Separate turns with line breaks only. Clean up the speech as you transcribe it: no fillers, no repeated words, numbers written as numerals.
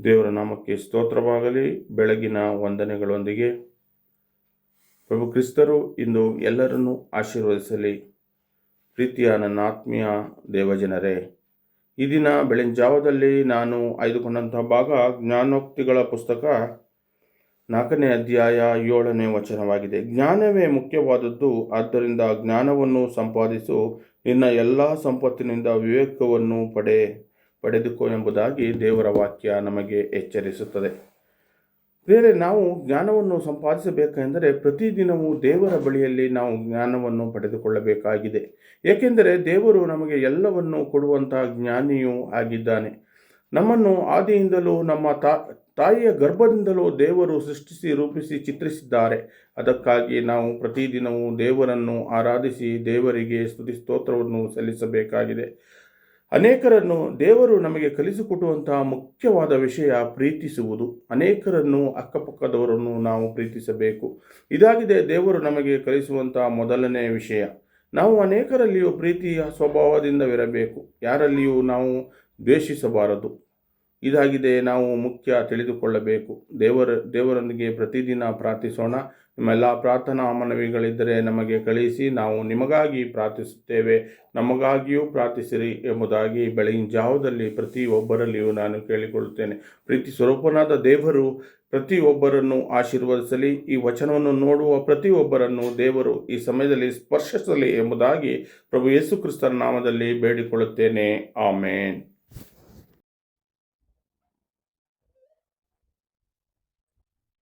ದೇವರ ನಾಮಕ್ಕೆ ಸ್ತೋತ್ರವಾಗಲಿ. ಬೆಳಗಿನ ವಂದನೆಗಳೊಂದಿಗೆ ಪ್ರಭು ಕ್ರಿಸ್ತರು ಇಂದು ಎಲ್ಲರನ್ನೂ ಆಶೀರ್ವದಿಸಲಿ. ಪ್ರೀತಿಯ ನನ್ನ ಆತ್ಮೀಯ ದೇವಜನರೇ, ಈ ದಿನ ಬೆಳಗಿನ ಜಾವದಲ್ಲಿ ನಾನು ಆಯ್ದುಕೊಂಡಂತಹ ಭಾಗ ಜ್ಞಾನೋಕ್ತಿಗಳ ಪುಸ್ತಕ 4ನೇ ಅಧ್ಯಾಯ 7ನೇ ವಚನವಾಗಿದೆ. ಜ್ಞಾನವೇ ಮುಖ್ಯವಾದದ್ದು, ಆದ್ದರಿಂದ ಜ್ಞಾನವನ್ನು ಸಂಪಾದಿಸು, ನಿನ್ನ ಎಲ್ಲ ಸಂಪತ್ತಿನಿಂದ ವಿವೇಕವನ್ನು ಪಡೆದುಕೋ ಎಂಬುದಾಗಿ ದೇವರ ವಾಕ್ಯ ನಮಗೆ ಎಚ್ಚರಿಸುತ್ತದೆ. ಬೇರೆ ನಾವು ಜ್ಞಾನವನ್ನು ಸಂಪಾದಿಸಬೇಕೆಂದರೆ ಪ್ರತಿದಿನವೂ ದೇವರ ಬಳಿಯಲ್ಲಿ ನಾವು ಜ್ಞಾನವನ್ನು ಪಡೆದುಕೊಳ್ಳಬೇಕಾಗಿದೆ. ಏಕೆಂದರೆ ದೇವರು ನಮಗೆ ಎಲ್ಲವನ್ನು ಕೊಡುವಂತಹ ಜ್ಞಾನಿಯೂ ಆಗಿದ್ದಾನೆ. ನಮ್ಮನ್ನು ಆದಿಯಿಂದಲೂ ನಮ್ಮ ತಾಯಿಯ ಗರ್ಭದಿಂದಲೂ ದೇವರು ಸೃಷ್ಟಿಸಿ ರೂಪಿಸಿ ಚಿತ್ರಿಸಿದ್ದಾರೆ. ಅದಕ್ಕಾಗಿ ನಾವು ಪ್ರತಿದಿನವೂ ದೇವರನ್ನು ಆರಾಧಿಸಿ ದೇವರಿಗೆ ಸ್ತುತಿ ಸ್ತೋತ್ರವನ್ನು ಸಲ್ಲಿಸಬೇಕಾಗಿದೆ. ಅನೇಕರನ್ನು ದೇವರು ನಮಗೆ ಕಲಿಸಿಕೊಡುವಂತಹ ಮುಖ್ಯವಾದ ವಿಷಯ ಪ್ರೀತಿಸುವುದು. ಅನೇಕರನ್ನು ಅಕ್ಕಪಕ್ಕದವರನ್ನು ನಾವು ಪ್ರೀತಿಸಬೇಕು. ಇದಾಗಿದೆ ದೇವರು ನಮಗೆ ಕಲಿಸುವಂತಹ ಮೊದಲನೇ ವಿಷಯ. ನಾವು ಅನೇಕರಲ್ಲಿಯೂ ಪ್ರೀತಿಯ ಸ್ವಭಾವದಿಂದವಿರಬೇಕು, ಯಾರಲ್ಲಿಯೂ ನಾವು ದ್ವೇಷಿಸಬಾರದು. ಇದಾಗಿದೆ ನಾವು ಮುಖ್ಯ ತಿಳಿದುಕೊಳ್ಳಬೇಕು. ದೇವರೊಂದಿಗೆ ಪ್ರತಿದಿನ ಪ್ರಾರ್ಥಿಸೋಣ. ನಿಮ್ಮೆಲ್ಲ ಪ್ರಾರ್ಥನಾ ಮನವಿಗಳಿದ್ದರೆ ನಮಗೆ ಕಳಿಸಿ, ನಾವು ನಿಮಗಾಗಿ ಪ್ರಾರ್ಥಿಸುತ್ತೇವೆ, ನಮಗಾಗಿಯೂ ಪ್ರಾರ್ಥಿಸಿರಿ ಎಂಬುದಾಗಿ ಬೆಳಗಿನ ಜಾವದಲ್ಲಿ ಪ್ರತಿಯೊಬ್ಬರಲ್ಲಿಯೂ ನಾನು ಕೇಳಿಕೊಳ್ಳುತ್ತೇನೆ. ಪ್ರೀತಿ ಸ್ವರೂಪನಾದ ದೇವರು ಪ್ರತಿಯೊಬ್ಬರನ್ನು ಆಶೀರ್ವದಿಸಲಿ. ಈ ವಚನವನ್ನು ನೋಡುವ ಪ್ರತಿಯೊಬ್ಬರನ್ನು ದೇವರು ಈ ಸಮಯದಲ್ಲಿ ಸ್ಪರ್ಶಿಸಲಿ ಎಂಬುದಾಗಿ ಪ್ರಭು ಯೇಸು ಕ್ರಿಸ್ತನ ನಾಮದಲ್ಲಿ ಬೇಡಿಕೊಳ್ಳುತ್ತೇನೆ. ಆಮೇನ್.